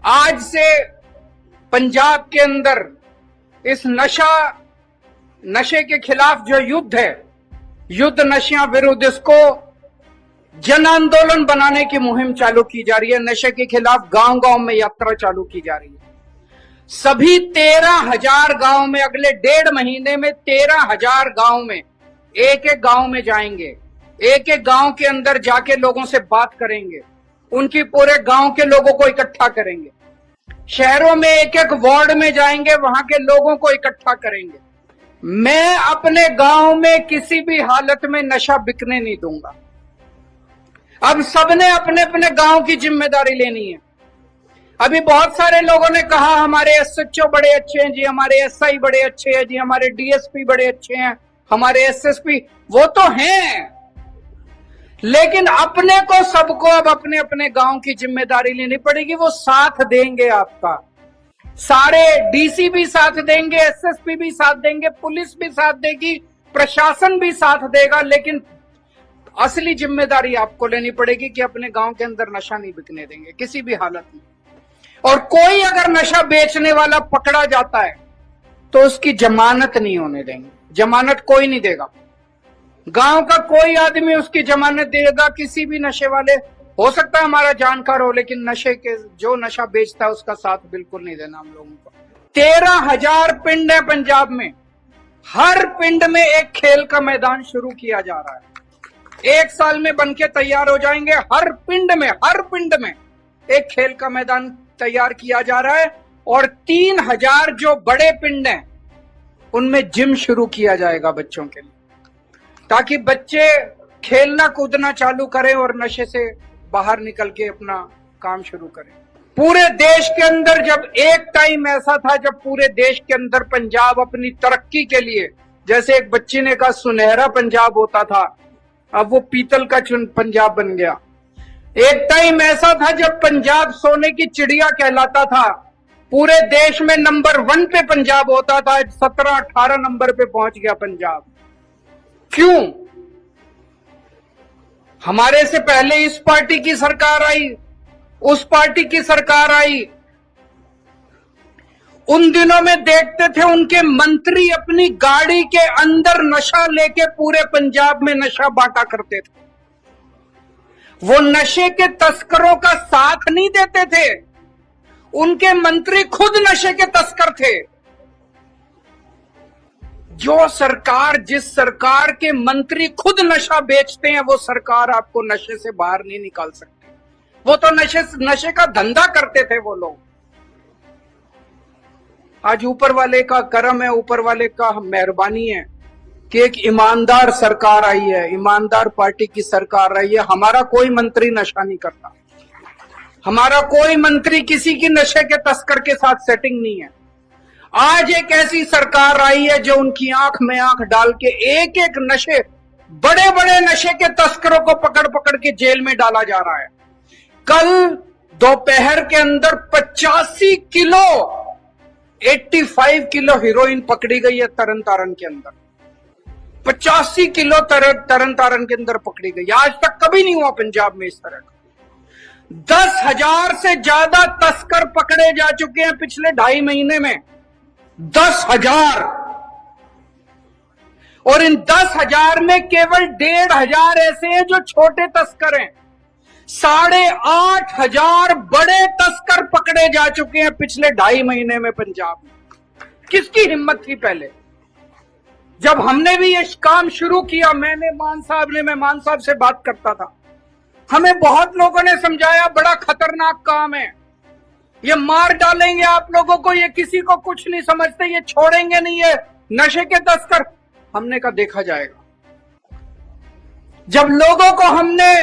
आज से पंजाब के अंदर इस नशे के खिलाफ जो युद्ध है, युद्ध नशा विरुद्ध, इसको जन आंदोलन बनाने की मुहिम चालू की जा रही है। नशे के खिलाफ गांव गांव में यात्रा चालू की जा रही है। सभी 13,000 गांव में अगले 1.5 महीने में 13,000 गांव में एक एक गांव में जाएंगे, एक एक गांव के अंदर जाके लोगों से बात करेंगे, उनकी पूरे गांव के लोगों को इकट्ठा करेंगे। शहरों में एक एक वार्ड में जाएंगे, वहां के लोगों को इकट्ठा करेंगे। मैं अपने गांव में किसी भी हालत में नशा बिकने नहीं दूंगा। अब सबने अपने अपने गांव की जिम्मेदारी लेनी है। अभी बहुत सारे लोगों ने कहा हमारे एसएचओ बड़े अच्छे हैं जी, हमारे एसआई बड़े अच्छे हैं जी, हमारे डीएसपी बड़े अच्छे हैं, हमारे एसएसपी, वो तो हैं, लेकिन अपने को सबको अब अपने अपने गांव की जिम्मेदारी लेनी पड़ेगी। वो साथ देंगे आपका, सारे डीसी भी साथ देंगे, एसएसपी भी साथ देंगे, पुलिस भी साथ देगी, प्रशासन भी साथ देगा, लेकिन असली जिम्मेदारी आपको लेनी पड़ेगी कि अपने गांव के अंदर नशा नहीं बिकने देंगे किसी भी हालत में। और कोई अगर नशा बेचने वाला पकड़ा जाता है तो उसकी जमानत नहीं होने देंगे। जमानत कोई नहीं देगा, गांव का कोई आदमी उसकी जमानत देगा किसी भी नशे वाले, हो सकता है हमारा जानकार हो, लेकिन नशे के जो नशा बेचता है उसका साथ बिल्कुल नहीं देना हम लोगों को। 13,000 पिंड है पंजाब में, हर पिंड में एक खेल का मैदान शुरू किया जा रहा है। 1 साल में बनके तैयार हो जाएंगे। हर पिंड में एक खेल का मैदान तैयार किया जा रहा है। और 3,000 जो बड़े पिंड हैं उनमें जिम शुरू किया जाएगा बच्चों के लिए, ताकि बच्चे खेलना कूदना चालू करें और नशे से बाहर निकल के अपना काम शुरू करें। पूरे देश के अंदर जब एक टाइम ऐसा था जब पूरे देश के अंदर पंजाब अपनी तरक्की के लिए, जैसे एक बच्ची ने कहा सुनहरा पंजाब होता था, अब वो पीतल का पंजाब बन गया। एक टाइम ऐसा था जब पंजाब सोने की चिड़िया कहलाता था, पूरे देश में नंबर 1 पे पंजाब होता था, 17-18 नंबर पे पहुंच गया पंजाब। क्यों? हमारे से पहले इस पार्टी की सरकार आई, उस पार्टी की सरकार आई, उन दिनों में देखते थे उनके मंत्री अपनी गाड़ी के अंदर नशा लेके पूरे पंजाब में नशा बांटा करते थे। वो नशे के तस्करों का साथ नहीं देते थे, उनके मंत्री खुद नशे के तस्कर थे। जो सरकार, जिस सरकार के मंत्री खुद नशा बेचते हैं, वो सरकार आपको नशे से बाहर नहीं निकाल सकती। वो तो नशे का धंधा करते थे वो लोग। आज ऊपर वाले का करम है, ऊपर वाले का मेहरबानी है कि एक ईमानदार सरकार आई है, ईमानदार पार्टी की सरकार आई है। हमारा कोई मंत्री नशा नहीं करता, हमारा कोई मंत्री किसी की नशे के तस्कर के साथ सेटिंग नहीं है। आज एक ऐसी सरकार आई है जो उनकी आंख में आंख डाल के एक एक बड़े बड़े नशे के तस्करों को पकड़ पकड़ के जेल में डाला जा रहा है। कल दोपहर के अंदर 85 किलो 85 किलो हीरोइन पकड़ी गई है तरन तारण के अंदर। 85 किलो तरन तारण के अंदर पकड़ी गई। आज तक कभी नहीं हुआ पंजाब में इस तरह का। 10,000 से ज्यादा तस्कर पकड़े जा चुके हैं पिछले 2.5 महीने में। 10,000। और इन 10,000 में केवल 1,500 ऐसे हैं जो छोटे तस्कर हैं। 8,500 बड़े तस्कर पकड़े जा चुके हैं पिछले 2.5 महीने में पंजाब में। किसकी हिम्मत थी पहले? जब हमने भी ये काम शुरू किया, मैं मान साहब से बात करता था, हमें बहुत लोगों ने समझाया बड़ा खतरनाक काम है, ये मार डालेंगे आप लोगों को, ये किसी को कुछ नहीं समझते, ये छोड़ेंगे नहीं, ये नशे के तस्कर। हमने कहा देखा जाएगा। जब लोगों को हमने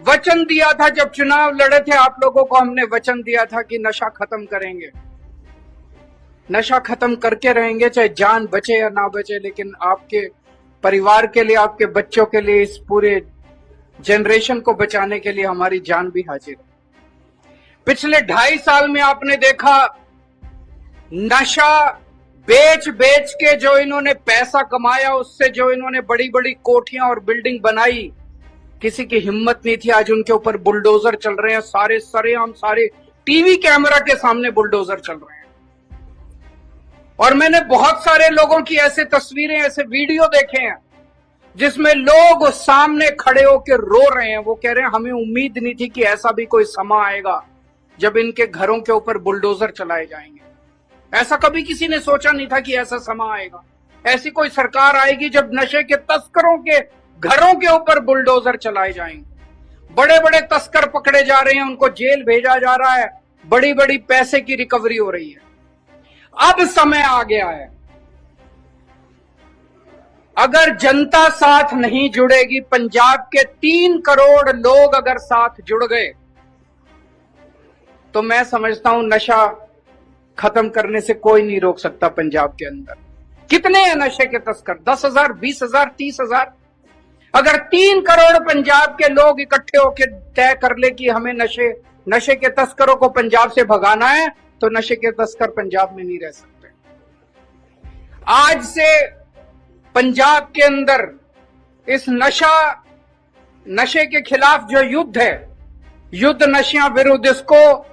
वचन दिया था, जब चुनाव लड़े थे, आप लोगों को हमने वचन दिया था कि नशा खत्म करेंगे, नशा खत्म करके रहेंगे, चाहे जान बचे या ना बचे, लेकिन आपके परिवार के लिए, आपके बच्चों के लिए, इस पूरे जनरेशन को बचाने के लिए हमारी जान भी हाजिर है। पिछले 2.5 साल में आपने देखा नशा बेच बेच के जो इन्होंने पैसा कमाया, उससे जो इन्होंने बड़ी बड़ी कोठियां और बिल्डिंग बनाई, किसी की हिम्मत नहीं थी। आज उनके ऊपर बुलडोजर चल रहे हैं, सारे सरेआम सारे टीवी कैमरा के सामने बुलडोजर चल रहे हैं। और मैंने बहुत सारे लोगों की ऐसे तस्वीरें, ऐसे वीडियो देखे हैं जिसमें लोग सामने खड़े होकर रो रहे हैं। वो कह रहे हैं हमें उम्मीद नहीं थी कि ऐसा भी कोई समा आएगा जब इनके घरों के ऊपर बुलडोजर चलाए जाएंगे। ऐसा कभी किसी ने सोचा नहीं था कि ऐसा समा आएगा। ऐसी कोई सरकार आएगी जब नशे के तस्करों के घरों के ऊपर बुलडोजर चलाए जाएंगे। बड़े बड़े तस्कर पकड़े जा रहे हैं, उनको जेल भेजा जा रहा है, बड़ी बड़ी पैसे की रिकवरी हो रही है। अब समय आ गया है, अगर जनता साथ नहीं जुड़ेगी, पंजाब के 3 करोड़ लोग अगर साथ जुड़ गए तो मैं समझता हूं नशा खत्म करने से कोई नहीं रोक सकता। पंजाब के अंदर कितने हैं नशे के तस्कर? 10,000, 20,000, 30,000। अगर 3 करोड़ पंजाब के लोग इकट्ठे होकर तय कर ले कि हमें नशे के तस्करों को पंजाब से भगाना है, तो नशे के तस्कर पंजाब में नहीं रह सकते। आज से पंजाब के अंदर इस नशे के खिलाफ जो युद्ध है, युद्ध नशिया विरुद्ध, इसको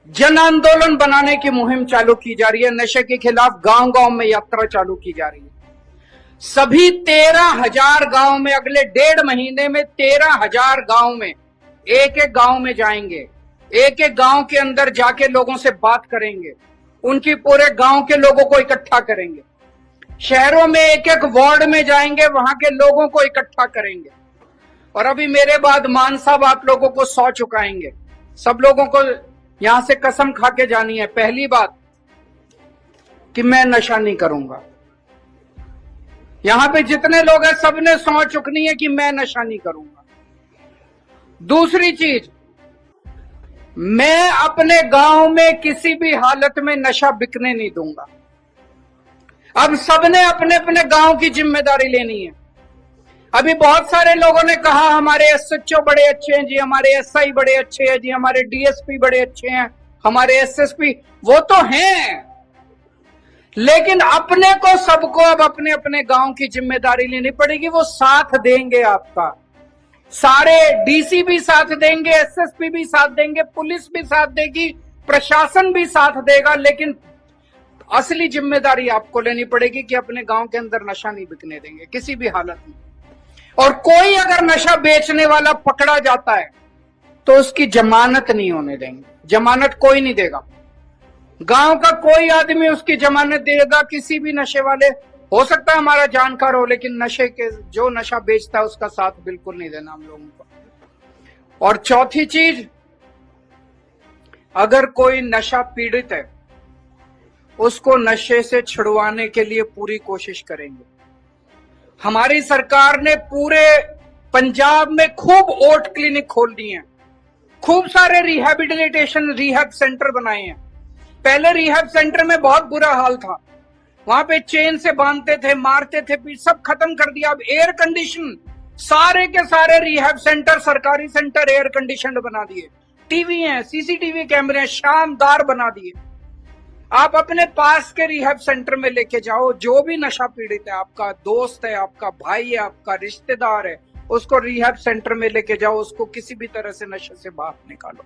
जन आंदोलन बनाने की मुहिम चालू की जा रही है। नशे के खिलाफ गांव गांव में यात्रा चालू की जा रही है। सभी 13,000 गांव में अगले 1.5 महीने में 13,000 गांव में एक एक गांव में जाएंगे। एक एक गांव के अंदर जाके लोगों से बात करेंगे, उनकी पूरे गांव के लोगों को इकट्ठा करेंगे। शहरों में एक एक वार्ड में जाएंगे, वहां के लोगों को इकट्ठा करेंगे। और अभी मेरे बाद मान साहब आप लोगों को 100 चुकाएंगे। सब लोगों को यहां से कसम खा के जानी है, पहली बात कि मैं नशा नहीं करूंगा। यहां पे जितने लोग हैं सबने 100 चुकनी है कि मैं नशा नहीं करूंगा। दूसरी चीज, मैं अपने गांव में किसी भी हालत में नशा बिकने नहीं दूंगा। अब सबने अपने अपने गांव की जिम्मेदारी लेनी है। अभी बहुत सारे लोगों ने कहा हमारे एसएचओ बड़े अच्छे हैं जी, हमारे एसआई बड़े अच्छे हैं जी, हमारे डीएसपी बड़े अच्छे हैं, हमारे एसएसपी, वो तो हैं, लेकिन अपने को सबको अब अपने अपने गांव की जिम्मेदारी लेनी पड़ेगी। वो साथ देंगे आपका, सारे डीसी भी साथ देंगे, एसएसपी भी साथ देंगे, पुलिस भी साथ देगी, प्रशासन भी साथ देगा, लेकिन असली जिम्मेदारी आपको लेनी पड़ेगी कि अपने गांव के अंदर नशा नहीं बिकने देंगे किसी भी हालत में। और कोई अगर नशा बेचने वाला पकड़ा जाता है तो उसकी जमानत नहीं होने देंगे। जमानत कोई नहीं देगा, गांव का कोई आदमी उसकी जमानत देगा किसी भी नशे वाले, हो सकता है हमारा जानकार हो, लेकिन नशे के जो नशा बेचता है उसका साथ बिल्कुल नहीं देना हम लोगों को। और चौथी चीज, अगर कोई नशा पीड़ित है उसको नशे से छुड़वाने के लिए पूरी कोशिश करेंगे। हमारी सरकार ने पूरे पंजाब में खूब ओट क्लिनिक खोल दिए हैं, खूब सारे रिहैब सेंटर बनाए हैं। पहले रिहैब सेंटर में बहुत बुरा हाल था, वहां पे चेन से बांधते थे, मारते थे, सब खत्म कर दिया। अब एयर कंडीशन, सारे के सारे रिहैब सेंटर, सरकारी सेंटर एयर कंडीशन बना दिए, टीवी हैं, सीसीटीवी कैमरे हैं, शानदार बना दिए। आप अपने पास के रिहैब सेंटर में लेके जाओ, जो भी नशा पीड़ित है, आपका दोस्त है, आपका भाई है, आपका रिश्तेदार है, उसको रिहैब सेंटर में लेके जाओ, उसको किसी भी तरह से नशे से बाहर निकालो।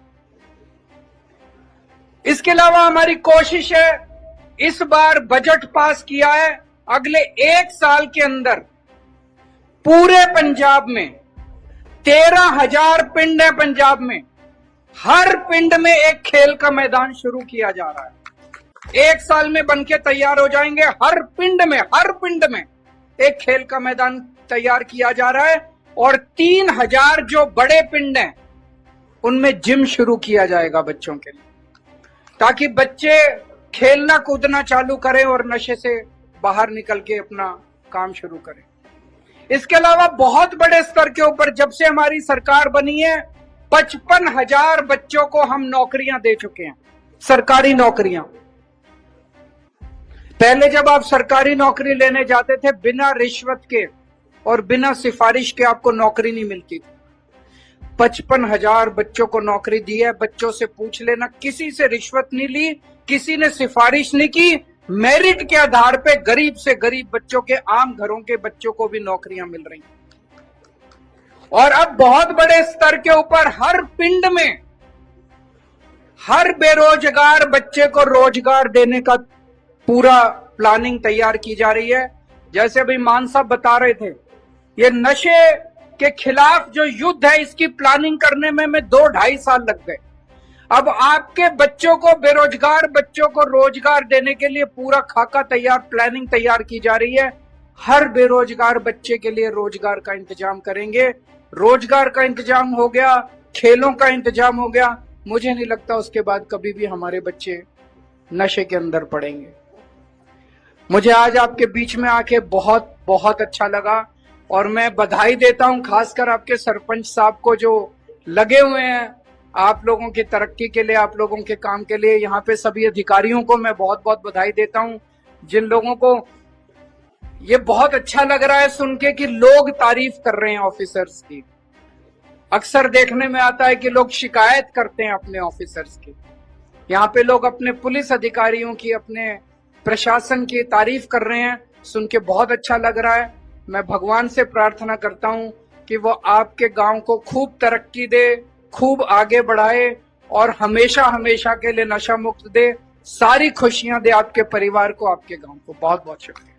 इसके अलावा हमारी कोशिश है, इस बार बजट पास किया है, अगले 1 साल के अंदर पूरे पंजाब में 13,000 पिंड है। पंजाब में हर पिंड में एक खेल का मैदान शुरू किया जा रहा है। 1 साल में बनके तैयार हो जाएंगे। हर पिंड में एक खेल का मैदान तैयार किया जा रहा है। और 3,000 जो बड़े पिंड हैं उनमें जिम शुरू किया जाएगा बच्चों के लिए, ताकि बच्चे खेलना कूदना चालू करें और नशे से बाहर निकल के अपना काम शुरू करें। इसके अलावा बहुत बड़े स्तर के ऊपर जब से हमारी सरकार बनी है 55,000 बच्चों को हम नौकरियां दे चुके हैं, सरकारी नौकरियां। पहले जब आप सरकारी नौकरी लेने जाते थे, बिना रिश्वत के और बिना सिफारिश के आपको नौकरी नहीं मिलती थी। 55,000 बच्चों को नौकरी दी है। बच्चों से पूछ लेना, किसी से रिश्वत नहीं ली, किसी ने सिफारिश नहीं की, मेरिट के आधार पे गरीब से गरीब बच्चों के, आम घरों के बच्चों को भी नौकरियां मिल रही हैं। और अब बहुत बड़े स्तर के ऊपर हर हर बेरोजगार बच्चे को रोजगार देने का पूरा प्लानिंग तैयार की जा रही है। जैसे अभी मान साहब बता रहे थे, ये नशे के खिलाफ जो युद्ध है इसकी प्लानिंग करने में 2-2.5 साल लग गए। अब आपके बच्चों को, बेरोजगार बच्चों को रोजगार देने के लिए पूरा खाका तैयार, प्लानिंग तैयार की जा रही है। हर बेरोजगार बच्चे के लिए रोजगार का इंतजाम करेंगे। रोजगार का इंतजाम हो गया, खेलों का इंतजाम हो गया, मुझे नहीं लगता उसके बाद कभी भी हमारे बच्चे नशे के अंदर पड़ेंगे। मुझे आज आपके बीच में आके बहुत बहुत अच्छा लगा और मैं बधाई देता हूं खासकर आपके सरपंच साहब को जो लगे हुए हैं आप लोगों की तरक्की के लिए, आप लोगों के काम के लिए। यहाँ पे सभी अधिकारियों को मैं बहुत बहुत बधाई देता हूं, जिन लोगों को ये बहुत अच्छा लग रहा है सुन के कि लोग तारीफ कर रहे हैं ऑफिसर्स की। अक्सर देखने में आता है कि लोग शिकायत करते हैं अपने ऑफिसर्स की। यहाँ पे लोग अपने पुलिस अधिकारियों की, अपने प्रशासन की तारीफ कर रहे हैं, सुन के बहुत अच्छा लग रहा है। मैं भगवान से प्रार्थना करता हूं कि वो आपके गांव को खूब तरक्की दे, खूब आगे बढ़ाए और हमेशा हमेशा के लिए नशा मुक्त दे, सारी खुशियां दे आपके परिवार को, आपके गांव को। बहुत बहुत शुक्रिया।